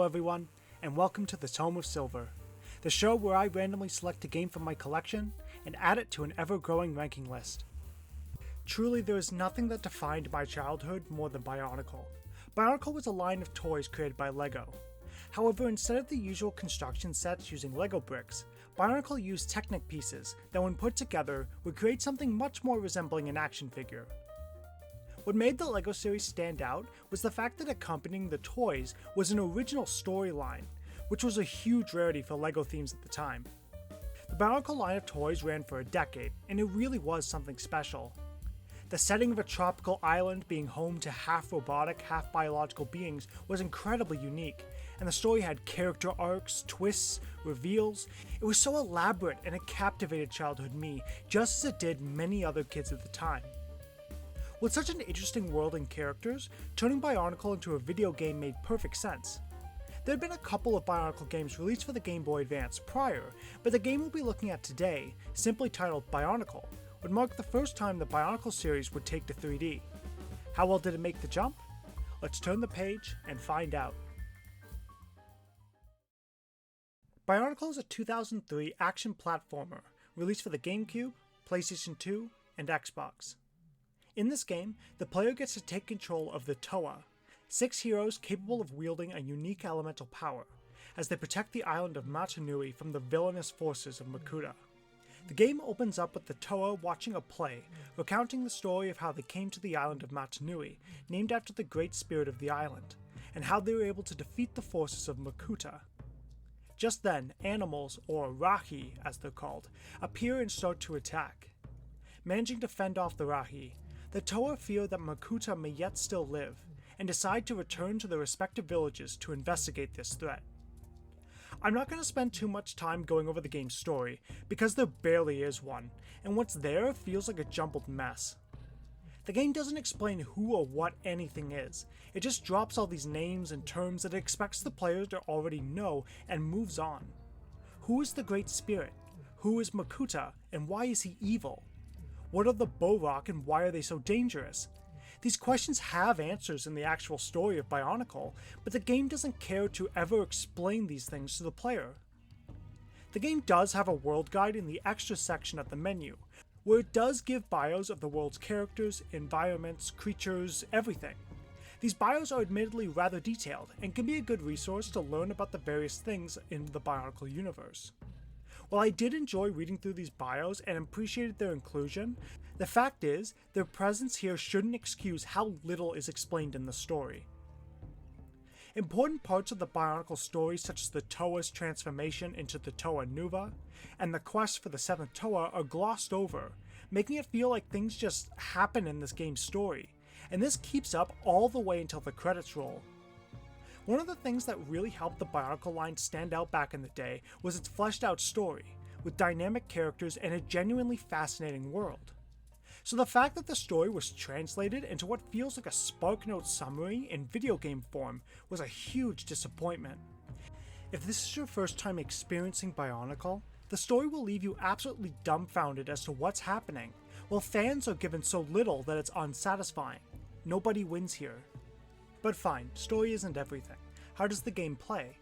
everyone, and welcome to the Tome of Silver, the show where I randomly select a game from my collection and add it to an ever-growing ranking list. Truly, there is nothing that defined my childhood more than Bionicle. Bionicle was a line of toys created by LEGO. However, instead of the usual construction sets using LEGO bricks, Bionicle used Technic pieces that when put together would create something much more resembling an action figure. What made the LEGO series stand out was the fact that accompanying the toys was an original storyline, which was a huge rarity for LEGO themes at the time. The Bionicle line of toys ran for a decade, and it really was something special. The setting of a tropical island being home to half robotic, half biological beings was incredibly unique, and the story had character arcs, twists, reveals. It was so elaborate and it captivated childhood me, just as it did many other kids at the time. With such an interesting world and characters, turning Bionicle into a video game made perfect sense. There had been a couple of Bionicle games released for the Game Boy Advance prior, but the game we'll be looking at today, simply titled Bionicle, would mark the first time the Bionicle series would take to 3D. How well did it make the jump? Let's turn the page and find out. Bionicle is a 2003 action platformer released for the GameCube, PlayStation 2, and Xbox. In this game, the player gets to take control of the Toa, 6 heroes capable of wielding a unique elemental power, as they protect the island of Matanui from the villainous forces of Makuta. The game opens up with the Toa watching a play, recounting the story of how they came to the island of Matanui, named after the great spirit of the island, and how they were able to defeat the forces of Makuta. Just then, animals, or Rahi as they're called, appear and start to attack. Managing to fend off the Rahi, the Toa fear that Makuta may yet still live, and decide to return to their respective villages to investigate this threat. I'm not going to spend too much time going over the game's story, because there barely is one, and what's there feels like a jumbled mess. The game doesn't explain who or what anything is, it just drops all these names and terms that it expects the player to already know and moves on. Who is the Great Spirit? Who is Makuta, and why is he evil? What are the Borok and why are they so dangerous? These questions have answers in the actual story of Bionicle, but the game doesn't care to ever explain these things to the player. The game does have a world guide in the extra section at the menu, where it does give bios of the world's characters, environments, creatures, everything. These bios are admittedly rather detailed, and can be a good resource to learn about the various things in the Bionicle universe. While I did enjoy reading through these bios and appreciated their inclusion, the fact is, their presence here shouldn't excuse how little is explained in the story. Important parts of the Bionicle story such as the Toa's transformation into the Toa Nuva, and the quest for the 7th Toa are glossed over, making it feel like things just happen in this game's story, and this keeps up all the way until the credits roll. One of the things that really helped the Bionicle line stand out back in the day was its fleshed out story, with dynamic characters and a genuinely fascinating world. So the fact that the story was translated into what feels like a SparkNote summary in video game form was a huge disappointment. If this is your first time experiencing Bionicle, the story will leave you absolutely dumbfounded as to what's happening, while fans are given so little that it's unsatisfying. Nobody wins here. But fine, story isn't everything. How does the game play?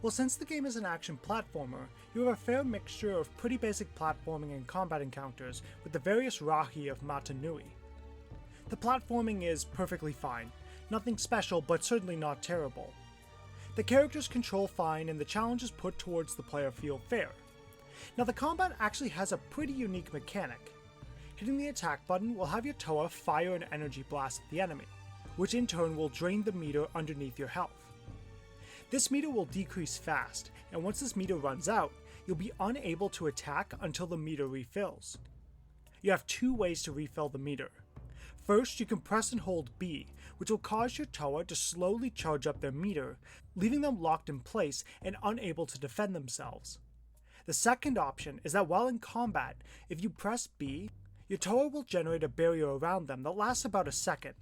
Well, since the game is an action platformer, you have a fair mixture of pretty basic platforming and combat encounters with the various Rahi of Matanui. The platforming is perfectly fine, nothing special but certainly not terrible. The characters control fine and the challenges put towards the player feel fair. Now the combat actually has a pretty unique mechanic. Hitting the attack button will have your Toa fire an energy blast at the enemy, which in turn will drain the meter underneath your health. This meter will decrease fast, and once this meter runs out, you'll be unable to attack until the meter refills. You have two ways to refill the meter. First, you can press and hold B, which will cause your Toa to slowly charge up their meter, leaving them locked in place and unable to defend themselves. The second option is that while in combat, if you press B, your Toa will generate a barrier around them that lasts about a second.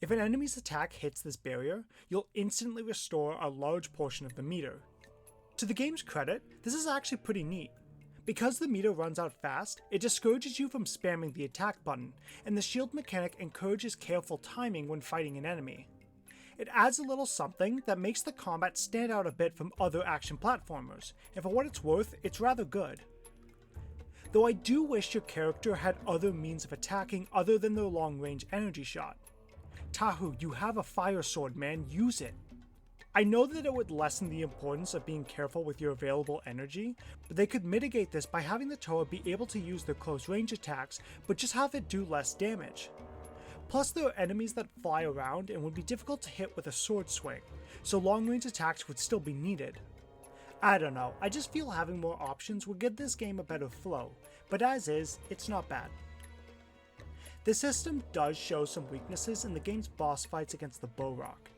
If an enemy's attack hits this barrier, you'll instantly restore a large portion of the meter. To the game's credit, this is actually pretty neat. Because the meter runs out fast, it discourages you from spamming the attack button, and the shield mechanic encourages careful timing when fighting an enemy. It adds a little something that makes the combat stand out a bit from other action platformers, and for what it's worth, it's rather good. Though I do wish your character had other means of attacking other than their long-range energy shot. Tahu, you have a fire sword, man, use it. I know that it would lessen the importance of being careful with your available energy, but they could mitigate this by having the Toa be able to use their close range attacks, but just have it do less damage. Plus there are enemies that fly around and would be difficult to hit with a sword swing, so long range attacks would still be needed. I don't know, I just feel having more options would give this game a better flow, but as is, it's not bad. The system does show some weaknesses in the game's boss fights against the Bow-Rock.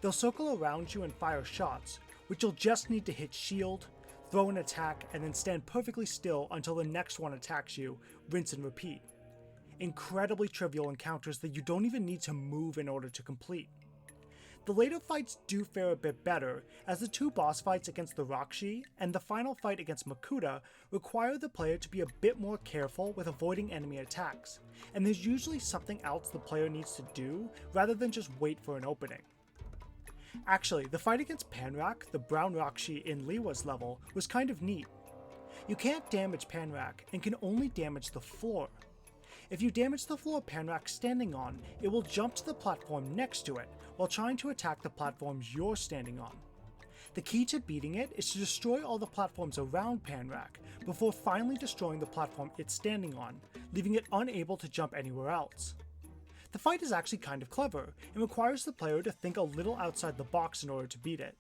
They'll circle around you and fire shots, which you'll just need to hit shield, throw an attack, and then stand perfectly still until the next one attacks you, rinse and repeat. Incredibly trivial encounters that you don't even need to move in order to complete. The later fights do fare a bit better, as the two boss fights against the Rakshi and the final fight against Makuta require the player to be a bit more careful with avoiding enemy attacks, and there's usually something else the player needs to do rather than just wait for an opening. Actually, the fight against Panrak, the brown Rakshi in Liwa's level, was kind of neat. You can't damage Panrak and can only damage the floor. If you damage the floor Panrak's standing on, it will jump to the platform next to it, while trying to attack the platforms you're standing on. The key to beating it is to destroy all the platforms around Panrak, before finally destroying the platform it's standing on, leaving it unable to jump anywhere else. The fight is actually kind of clever, and requires the player to think a little outside the box in order to beat it.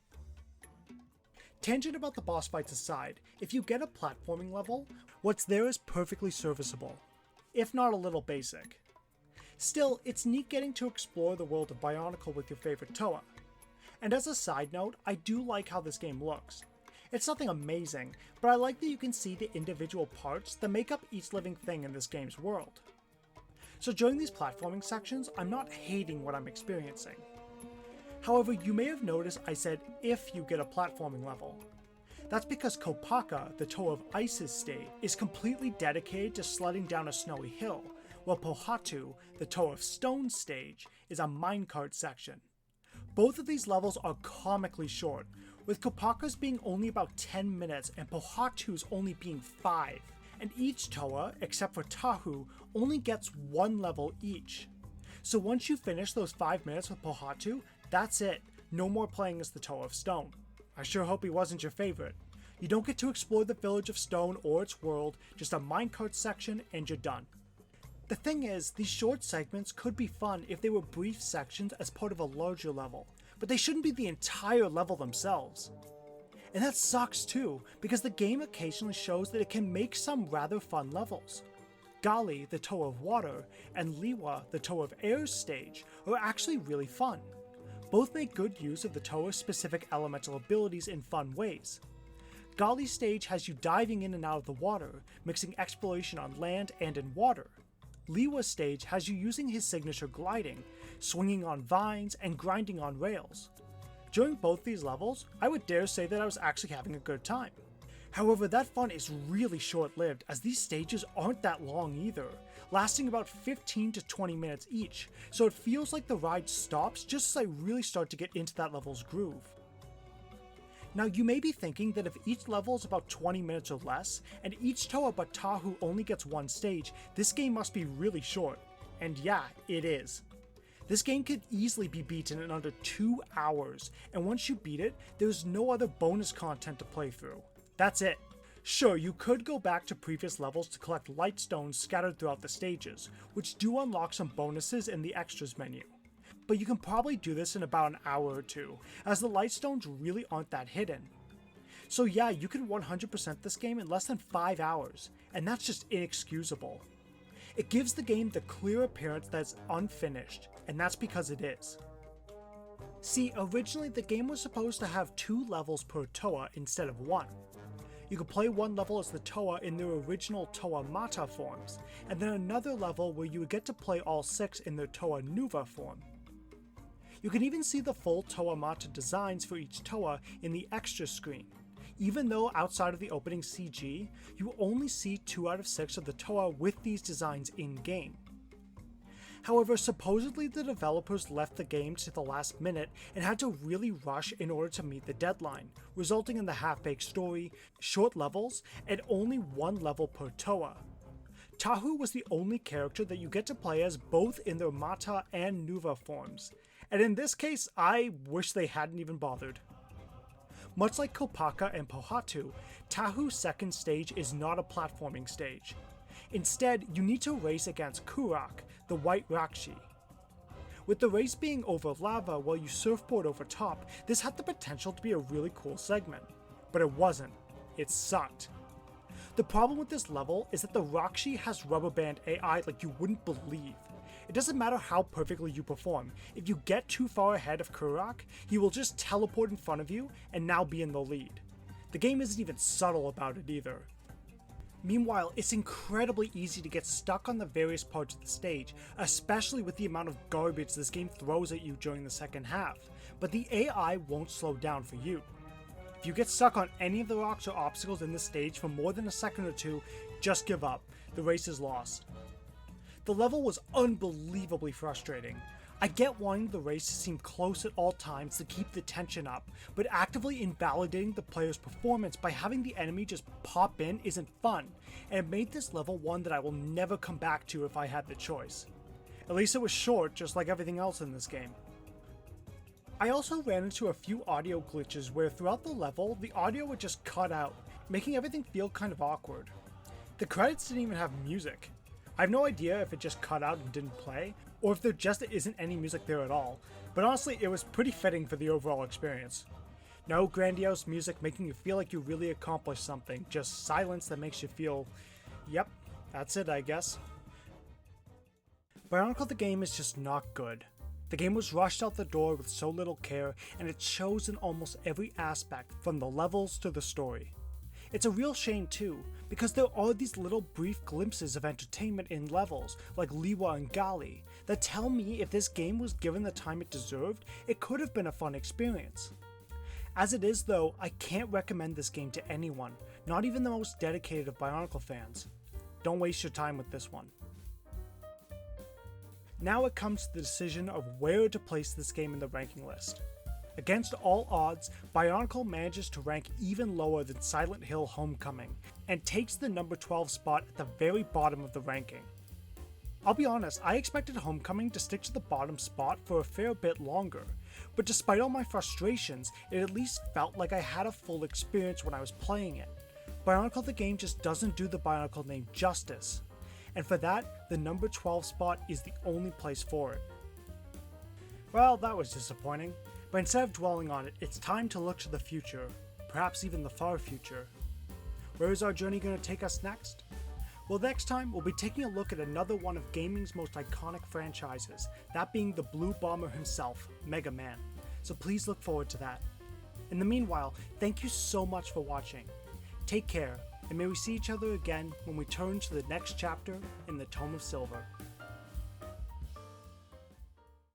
Tangent about the boss fights aside, if you get a platforming level, what's there is perfectly serviceable, if not a little basic. Still, it's neat getting to explore the world of Bionicle with your favorite Toa. And as a side note, I do like how this game looks. It's nothing amazing, but I like that you can see the individual parts that make up each living thing in this game's world. So during these platforming sections, I'm not hating what I'm experiencing. However, you may have noticed I said if you get a platforming level. That's because Kopaka, the Toe of Ice's state, is completely dedicated to sledding down a snowy hill, while Pohatu, the Toe of Stone stage, is a minecart section. Both of these levels are comically short, with Kopaka's being only about 10 minutes and Pohatu's only being 5, and each Toa, except for Tahu, only gets one level each. So once you finish those 5 minutes with Pohatu, that's it, no more playing as the Toe of Stone. I sure hope he wasn't your favorite. You don't get to explore the Village of Stone or its world, just a minecart section and you're done. The thing is, these short segments could be fun if they were brief sections as part of a larger level, but they shouldn't be the entire level themselves. And that sucks too, because the game occasionally shows that it can make some rather fun levels. Gali, the Toe of Water, and Liwa, the Toe of Air stage, are actually really fun. Both make good use of the Toa's specific elemental abilities in fun ways. Gali stage has you diving in and out of the water, mixing exploration on land and in water. Liwa's stage has you using his signature gliding, swinging on vines, and grinding on rails. During both these levels, I would dare say that I was actually having a good time. However, that fun is really short-lived, as these stages aren't that long either, lasting about 15 to 20 minutes each, so it feels like the ride stops just as I really start to get into that level's groove. Now you may be thinking that if each level is about 20 minutes or less, and each Toa but Tahu only gets one stage, this game must be really short. And yeah, it is. This game could easily be beaten in under 2 hours, and once you beat it, there's no other bonus content to play through. That's it. Sure, you could go back to previous levels to collect light stones scattered throughout the stages, which do unlock some bonuses in the extras menu. But you can probably do this in about an hour or two, as the light stones really aren't that hidden. So yeah, you can 100% this game in less than 5 hours, and that's just inexcusable. It gives the game the clear appearance that it's unfinished, and that's because it is. See, originally the game was supposed to have 2 levels per Toa instead of 1. You could play one level as the Toa in their original Toa Mata forms, and then another level where you would get to play all 6 in their Toa Nuva form. You can even see the full Toa Mata designs for each Toa in the extra screen, even though outside of the opening CG, you only see 2 out of 6 of the Toa with these designs in-game. However, supposedly the developers left the game to the last minute and had to really rush in order to meet the deadline, resulting in the half-baked story, short levels, and only one level per Toa. Tahu was the only character that you get to play as both in their Mata and Nuva forms, and in this case, I wish they hadn't even bothered. Much like Kopaka and Pohatu, Tahu's second stage is not a platforming stage. Instead, you need to race against Kurak, the white Rakshi. With the race being over lava while you surfboard over top, this had the potential to be a really cool segment. But it wasn't. It sucked. The problem with this level is that the Rakshi has rubber band AI like you wouldn't believe. It doesn't matter how perfectly you perform, if you get too far ahead of Kurak, he will just teleport in front of you and now be in the lead. The game isn't even subtle about it either. Meanwhile, it's incredibly easy to get stuck on the various parts of the stage, especially with the amount of garbage this game throws at you during the second half, but the AI won't slow down for you. If you get stuck on any of the rocks or obstacles in this stage for more than a second or two, just give up. The race is lost. The level was unbelievably frustrating. I get wanting the race to seem close at all times to keep the tension up, but actively invalidating the player's performance by having the enemy just pop in isn't fun, and it made this level one that I will never come back to if I had the choice. At least it was short, just like everything else in this game. I also ran into a few audio glitches where throughout the level, the audio would just cut out, making everything feel kind of awkward. The credits didn't even have music. I have no idea if it just cut out and didn't play, or if there just isn't any music there at all, but honestly it was pretty fitting for the overall experience. No grandiose music making you feel like you really accomplished something, just silence that makes you feel, yep, that's it I guess. Bionicle the game is just not good. The game was rushed out the door with so little care, and it shows in almost every aspect, from the levels to the story. It's a real shame too, because there are these little brief glimpses of entertainment in levels, like Liwa and Gali, that tell me if this game was given the time it deserved, it could have been a fun experience. As it is though, I can't recommend this game to anyone, not even the most dedicated of Bionicle fans. Don't waste your time with this one. Now it comes to the decision of where to place this game in the ranking list. Against all odds, Bionicle manages to rank even lower than Silent Hill Homecoming, and takes the number 12 spot at the very bottom of the ranking. I'll be honest, I expected Homecoming to stick to the bottom spot for a fair bit longer, but despite all my frustrations, it at least felt like I had a full experience when I was playing it. Bionicle the game just doesn't do the Bionicle name justice, and for that, the number 12 spot is the only place for it. Well, that was disappointing. But instead of dwelling on it, it's time to look to the future, perhaps even the far future. Where is our journey going to take us next? Well, next time we'll be taking a look at another one of gaming's most iconic franchises, that being the Blue Bomber himself, Mega Man. So please look forward to that. In the meanwhile, thank you so much for watching. Take care, and may we see each other again when we turn to the next chapter in the Tome of Silver.